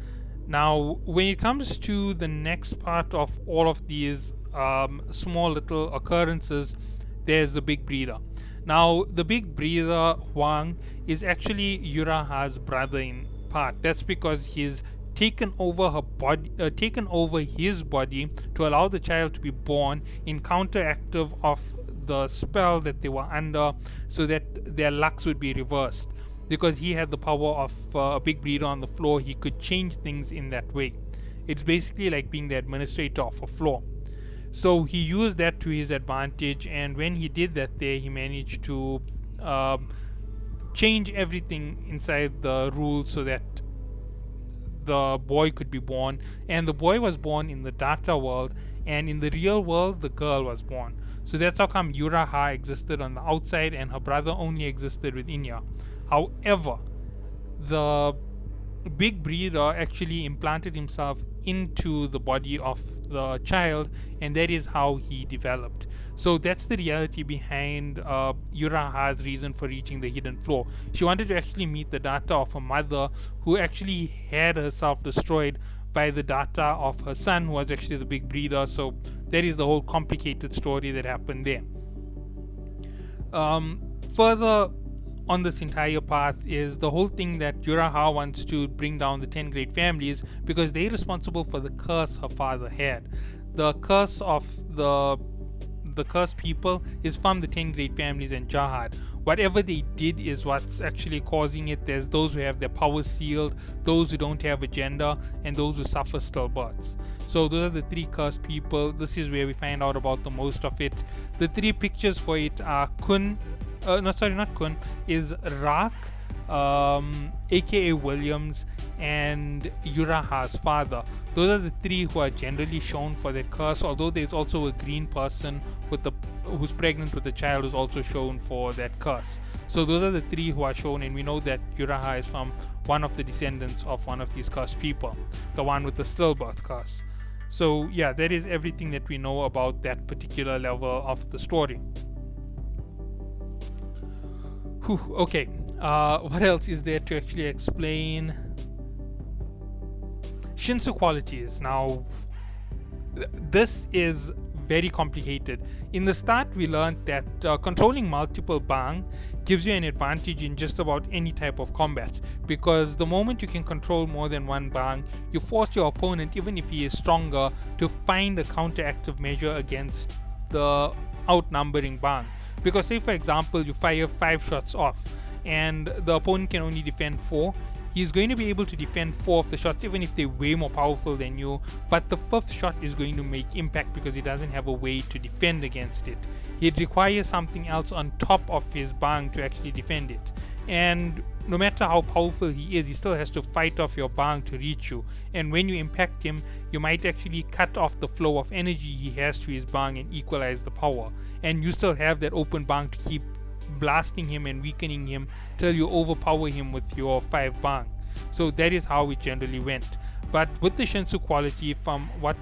Now, when it comes to the next part of all of these small little occurrences, there's the big breather. Now, the big breather, Huang, is actually Yuraha's brother in part. That's because he's taken over her body, taken over his body to allow the child to be born in counteractive of the spell that they were under, so that their lucks would be reversed. Because he had the power of a big breeder on the floor, he could change things in that way. It's basically like being the administrator of a floor. So he used that to his advantage, and when he did that there, he managed to change everything inside the rules so that the boy could be born. And the boy was born in the data world, and in the real world the girl was born. So that's how come Yuraha existed on the outside and her brother only existed with Inya. However, the big breeder actually implanted himself into the body of the child, and that is how he developed. So that's the reality behind Yuraha's reason for reaching the hidden floor. She wanted to actually meet the data of her mother, who actually had herself destroyed by the data of her son, who was actually the big breeder. So that is the whole complicated story that happened there. Further on this entire path is the whole thing that Yuraha wants to bring down the 10 great families because they're responsible for the curse her father had. The curse of the cursed people is from the 10 great families and Jahad. Whatever they did is what's actually causing it. There's those who have their power sealed, those who don't have a gender, and those who suffer stillbirths. So those are the 3 cursed people. This is where we find out about the most of it. The 3 pictures for it are is Rak, aka Williams, and Yuraha's father. Those are the 3 who are generally shown for that curse, although there's also a green person who's pregnant with a child who's also shown for that curse. So those are the 3 who are shown, and we know that Yuraha is from one of the descendants of one of these cursed people, the one with the stillbirth curse. So yeah, that is everything that we know about that particular level of the story. Okay, what else is there to actually explain? Shinsu qualities. Now, this is very complicated. In the start, we learned that controlling multiple bang gives you an advantage in just about any type of combat, because the moment you can control more than one bang, you force your opponent, even if he is stronger, to find a counteractive measure against the outnumbering bang. Because say for example you fire 5 shots off and the opponent can only defend 4, he's going to be able to defend 4 of the shots even if they're way more powerful than you, but the 5th shot is going to make impact because he doesn't have a way to defend against it. He'd require something else on top of his bang to actually defend it. And no matter how powerful he is, he still has to fight off your bang to reach you. And when you impact him, you might actually cut off the flow of energy he has to his bang and equalize the power. And you still have that open bang to keep blasting him and weakening him till you overpower him with your 5 bang. So that is how it generally went. But with the Shinsu quality, from what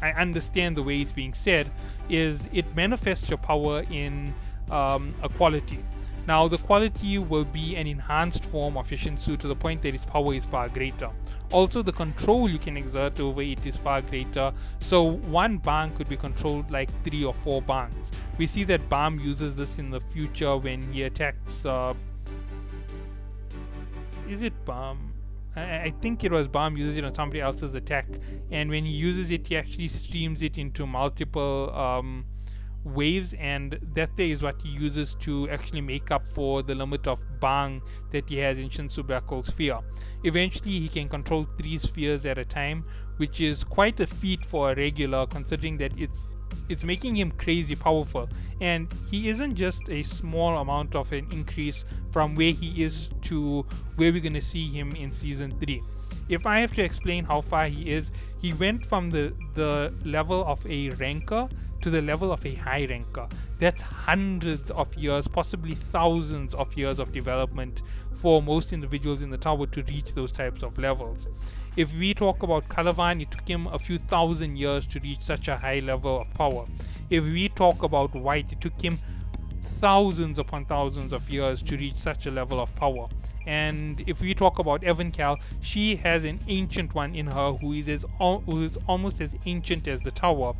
I understand the way it's being said, is it manifests your power in a quality. Now the quality will be an enhanced form of your Shinsu to the point that its power is far greater. Also the control you can exert over it is far greater, so one bang could be controlled like 3 or 4 bangs. We see that Bam uses this in the future when he attacks is it Bam? I think it was Bam uses it on somebody else's attack, and when he uses it he actually streams it into multiple waves, and that there is what he uses to actually make up for the limit of bang that he has in Shinsu Black Hole Sphere. Eventually he can control 3 spheres at a time, which is quite a feat for a regular, considering that it's making him crazy powerful, and he isn't just a small amount of an increase from where he is to where we're going to see him in season 3. If I have to explain how far he is, he went from the level of a ranker to the level of a high ranker. That's hundreds of years, possibly thousands of years of development for most individuals in the tower to reach those types of levels. If we talk about Calavan, it took him a few thousand years to reach such a high level of power. If we talk about White, it took him thousands upon thousands of years to reach such a level of power. And if we talk about Evancal, she has an ancient one in her who is almost as ancient as the tower,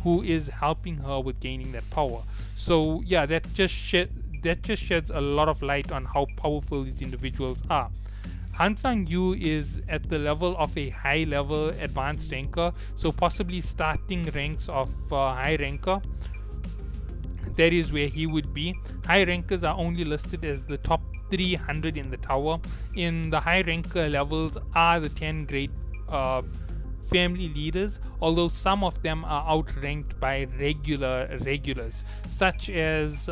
who is helping her with gaining that power. So yeah, that just sheds a lot of light on how powerful these individuals are. Hansang Yu is at the level of a high level advanced ranker, so possibly starting ranks of high ranker. That is where he would be. High rankers are only listed as the top 300 in the tower. In the high ranker levels are the 10 great family leaders, although some of them are outranked by regulars, such as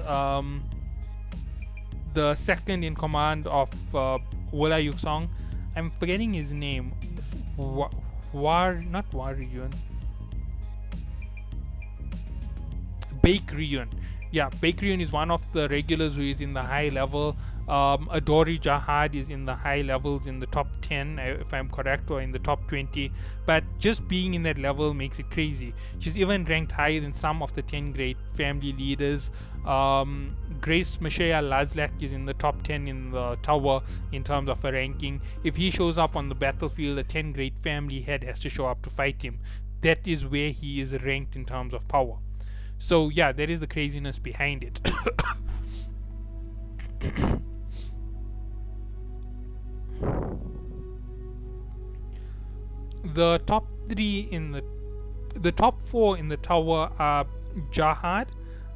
the second in command of Wola Yuksong. I'm forgetting his name. Not Waryun. Baekryun. Yeah, Baekryun is one of the regulars who is in the high level. Adori Jahad is in the high levels, in the top 10, if I'm correct, or in the top 20. But just being in that level makes it crazy. She's even ranked higher than some of the 10 great family leaders. Grace Mashaya Lazlak is in the top 10 in the tower in terms of her ranking. If he shows up on the battlefield, a 10 great family head has to show up to fight him. That is where he is ranked in terms of power. So yeah, that is the craziness behind it. The top three in the top four in the tower are Jahad,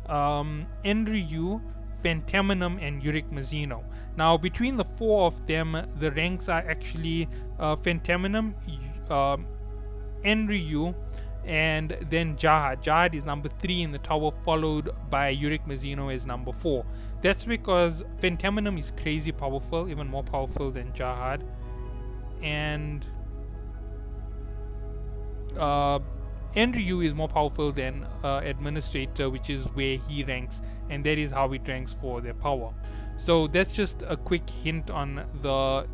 Enryu, Phantaminum, and Yurik Mazino. Now, between the four of them, the ranks are actually Phantaminum, Enryu, and then Jahad. Jahad is number 3 in the tower, followed by Yurik Mazino as number 4. That's because Phantaminum is crazy powerful, even more powerful than Jahad. And Enryu is more powerful than Administrator, which is where he ranks, and that is how it ranks for their power. So that's just a quick hint on the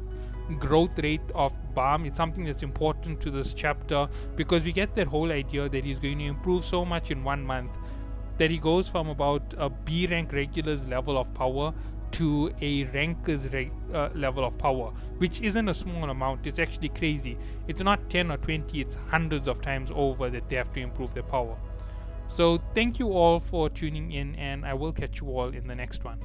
growth rate of Bam. It's something that's important to this chapter, because we get that whole idea that he's going to improve so much in 1 month, that he goes from about a B rank regular's level of power to a ranker's level of power, which isn't a small amount. It's actually crazy. It's not 10 or 20, it's hundreds of times over that they have to improve their power. So thank you all for tuning in, and I will catch you all in the next one.